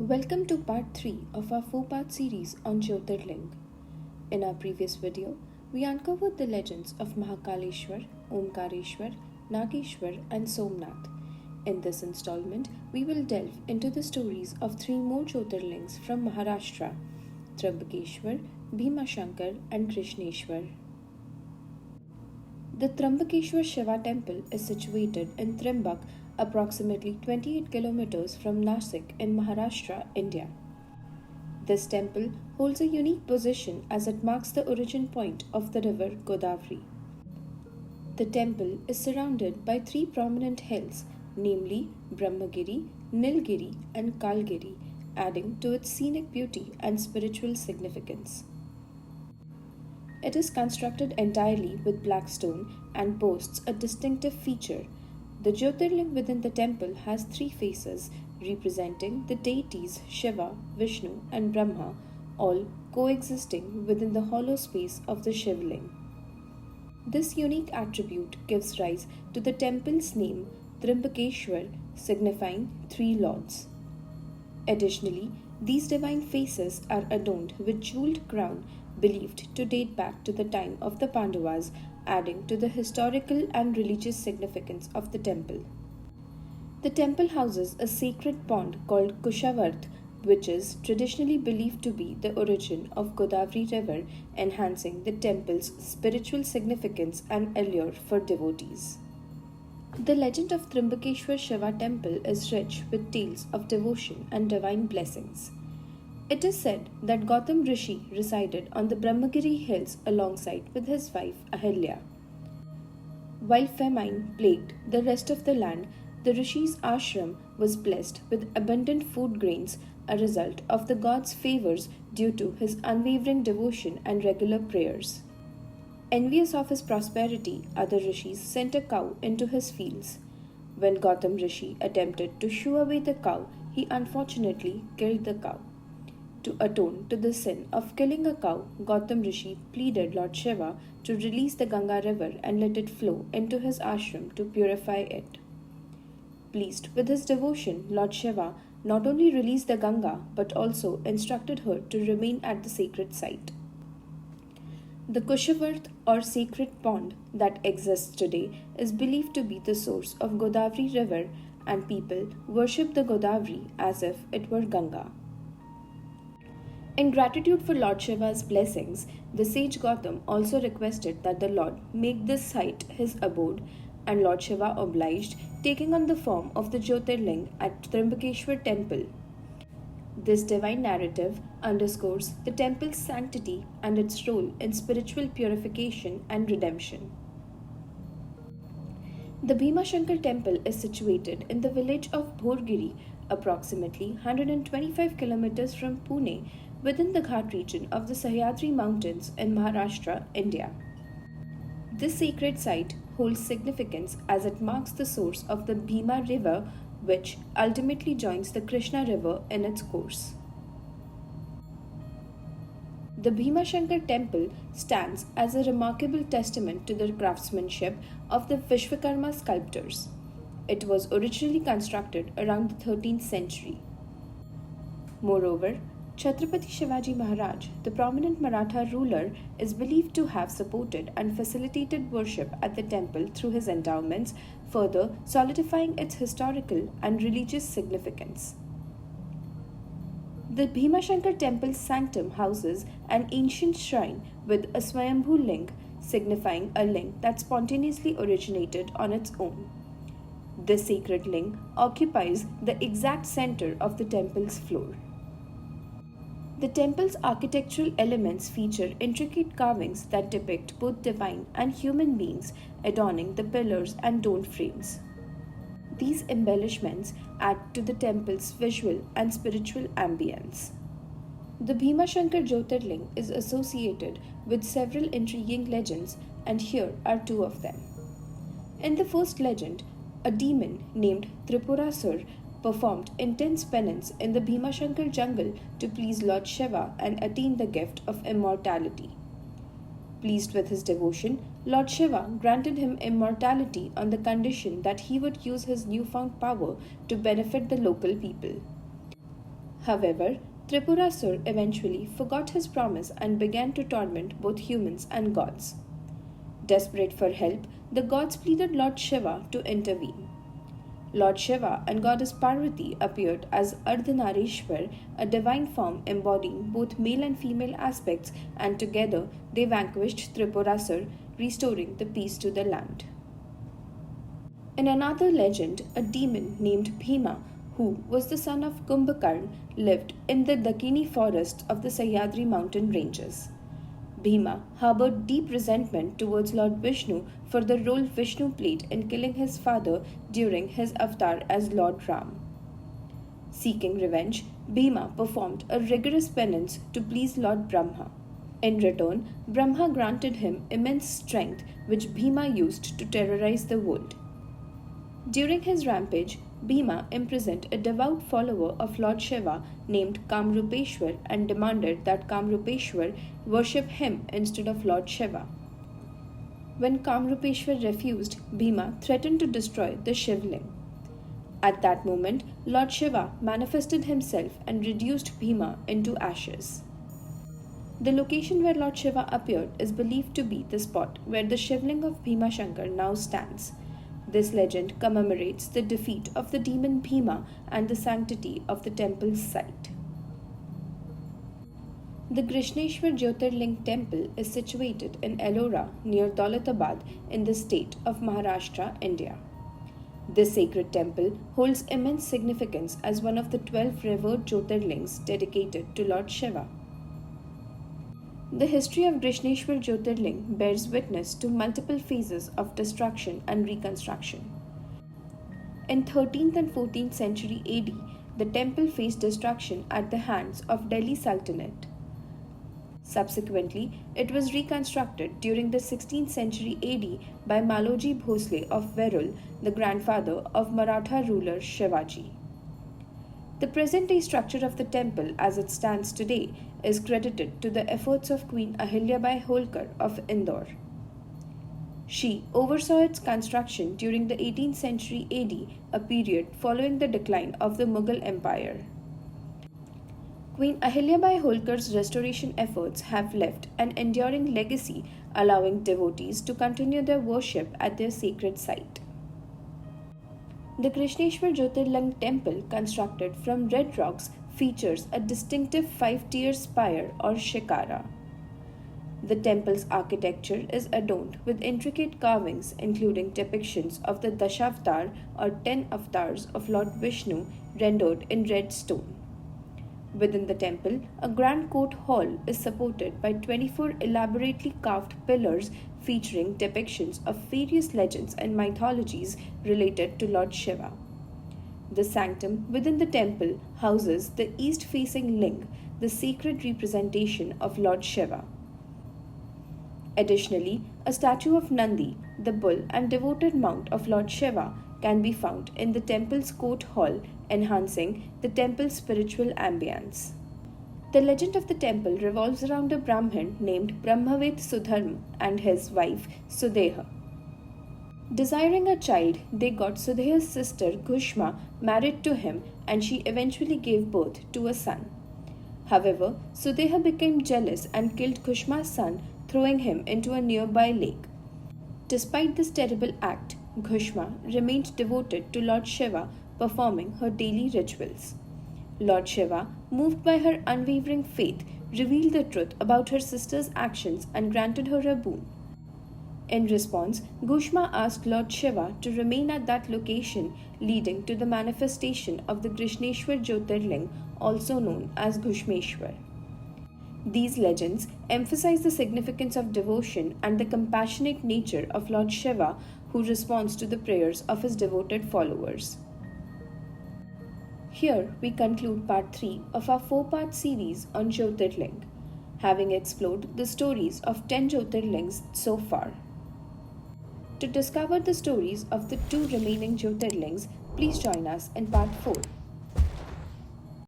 Welcome to part 3 of our 4-part series on Jyotirling. In our previous video, we uncovered the legends of Mahakaleshwar, Omkareshwar, Nageshwar and Somnath. In this installment, we will delve into the stories of 3 more Jyotirlings from Maharashtra, Trimbakeshwar, Bhimashankar and Grishneshwar. The Trimbakeshwar Shiva temple is situated in Trimbak, approximately 28 kilometers from Nasik in Maharashtra, India. This temple holds a unique position as it marks the origin point of the river Godavari. The temple is surrounded by 3 prominent hills, namely Brahmagiri, Nilgiri and Kalgiri, adding to its scenic beauty and spiritual significance. It is constructed entirely with black stone and boasts a distinctive feature. The Jyotirling within the temple has 3 faces representing the deities Shiva, Vishnu and Brahma, all coexisting within the hollow space of the Shivling. This unique attribute gives rise to the temple's name Trimbakeshwar, signifying 3 lords. Additionally, these divine faces are adorned with jeweled crown believed to date back to the time of the Pandavas, adding to the historical and religious significance of the temple. The temple houses a sacred pond called Kushavarth, which is traditionally believed to be the origin of Godavari river, enhancing the temple's spiritual significance and allure for devotees. The legend of Trimbakeshwar Shiva temple is rich with tales of devotion and divine blessings. It is said that Gautam Rishi resided on the Brahmagiri hills alongside with his wife Ahilya. While famine plagued the rest of the land, the Rishi's ashram was blessed with abundant food grains, a result of the god's favors due to his unwavering devotion and regular prayers. Envious of his prosperity, other rishis sent a cow into his fields. When Gautam Rishi attempted to shoo away the cow, he unfortunately killed the cow. To atone to the sin of killing a cow, Gautam Rishi pleaded Lord Shiva to release the Ganga river and let it flow into his ashram to purify it. Pleased with his devotion, Lord Shiva not only released the Ganga but also instructed her to remain at the sacred site. The Kushavarth or sacred pond that exists today is believed to be the source of Godavari river, and people worship the Godavari as if it were Ganga. In gratitude for Lord Shiva's blessings, the sage Gautam also requested that the Lord make this site his abode, and Lord Shiva obliged, taking on the form of the Jyotirling at Trimbakeshwar temple. This divine narrative underscores the temple's sanctity and its role in spiritual purification and redemption. The Bhimashankar temple is situated in the village of Bhorgiri, approximately 125 kilometers from Pune, within the Ghat region of the Sahyadri Mountains in Maharashtra, India. This sacred site holds significance as it marks the source of the Bima river, which ultimately joins the Krishna river in its course. The Bhimashankar temple stands as a remarkable testament to the craftsmanship of the Vishwakarma sculptors. It was originally constructed around the 13th century. Moreover, Chhatrapati Shivaji Maharaj, the prominent Maratha ruler, is believed to have supported and facilitated worship at the temple through his endowments, further solidifying its historical and religious significance. The Bhimashankar temple's sanctum houses an ancient shrine with a Swayambhu ling, signifying a ling that spontaneously originated on its own. This sacred ling occupies the exact center of the temple's floor. The temple's architectural elements feature intricate carvings that depict both divine and human beings adorning the pillars and dome frames. These embellishments add to the temple's visual and spiritual ambience. The Bhimashankar Jyotirling is associated with several intriguing legends, and here are 2 of them. In the first legend, a demon named Tripurasur performed intense penance in the Bhimashankar jungle to please Lord Shiva and attain the gift of immortality. Pleased with his devotion, Lord Shiva granted him immortality on the condition that he would use his newfound power to benefit the local people. However, Tripurasur eventually forgot his promise and began to torment both humans and gods. Desperate for help, the gods pleaded Lord Shiva to intervene. Lord Shiva and goddess Parvati appeared as Ardhanarishwar, a divine form embodying both male and female aspects, and together they vanquished Tripurasur, restoring the peace to the land. In another legend, a demon named Bhima, who was the son of Kumbhakarn, lived in the Dakini forest of the Sahyadri mountain ranges. Bhima harbored deep resentment towards Lord Vishnu for the role Vishnu played in killing his father during his avatar as Lord Ram. Seeking revenge, Bhima performed a rigorous penance to please Lord Brahma. In return, Brahma granted him immense strength, which Bhima used to terrorize the world. During his rampage, Bhima imprisoned a devout follower of Lord Shiva named Kamrupeshwar and demanded that Kamrupeshwar worship him instead of Lord Shiva. When Kamrupeshwar refused, Bhima threatened to destroy the Shivling. At that moment, Lord Shiva manifested himself and reduced Bhima into ashes. The location where Lord Shiva appeared is believed to be the spot where the Shivling of Bhimashankar now stands. This legend commemorates the defeat of the demon Bhima and the sanctity of the temple's site. The Grishneshwar Jyotirling temple is situated in Ellora near Daulatabad in the state of Maharashtra, India. This sacred temple holds immense significance as one of the 12 revered Jyotirlings dedicated to Lord Shiva. The history of Grishneshwar Jyotirling bears witness to multiple phases of destruction and reconstruction. In 13th and 14th century AD, the temple faced destruction at the hands of Delhi Sultanate. Subsequently, it was reconstructed during the 16th century AD by Maloji Bhosle of Verul, the grandfather of Maratha ruler Shivaji. The present-day structure of the temple as it stands today is credited to the efforts of Queen Ahilyabai Holkar of Indore. She oversaw its construction during the 18th century AD, a period following the decline of the Mughal Empire. Queen Ahilyabai Holkar's restoration efforts have left an enduring legacy, allowing devotees to continue their worship at their sacred site. The Grishneshwar Jyotirling temple, constructed from red rocks, features a distinctive 5-tier spire or shikara. The temple's architecture is adorned with intricate carvings including depictions of the Dashavtar or 10 avatars of Lord Vishnu rendered in red stone. Within the temple, a grand court hall is supported by 24 elaborately carved pillars featuring depictions of various legends and mythologies related to Lord Shiva. The sanctum within the temple houses the east-facing ling, the sacred representation of Lord Shiva. Additionally, a statue of Nandi, the bull and devoted mount of Lord Shiva, can be found in the temple's court hall, enhancing the temple's spiritual ambience. The legend of the temple revolves around a Brahmin named Brahmavet Sudharma and his wife Sudeha. Desiring a child, they got Sudeha's sister Gushma married to him, and she eventually gave birth to a son. However, Sudeha became jealous and killed Gushma's son, throwing him into a nearby lake. Despite this terrible act, Gushma remained devoted to Lord Shiva, performing her daily rituals. Lord Shiva, moved by her unwavering faith, revealed the truth about her sister's actions and granted her a boon. In response, Gushma asked Lord Shiva to remain at that location, leading to the manifestation of the Grishneshwar Jyotirling, also known as Grishneshwar. These legends emphasize the significance of devotion and the compassionate nature of Lord Shiva, who responds to the prayers of his devoted followers. Here we conclude part 3 of our 4-part series on Jyotirling, having explored the stories of 10 Jyotirlings so far. To discover the stories of the 2 remaining Jyotirlings, please join us in part 4.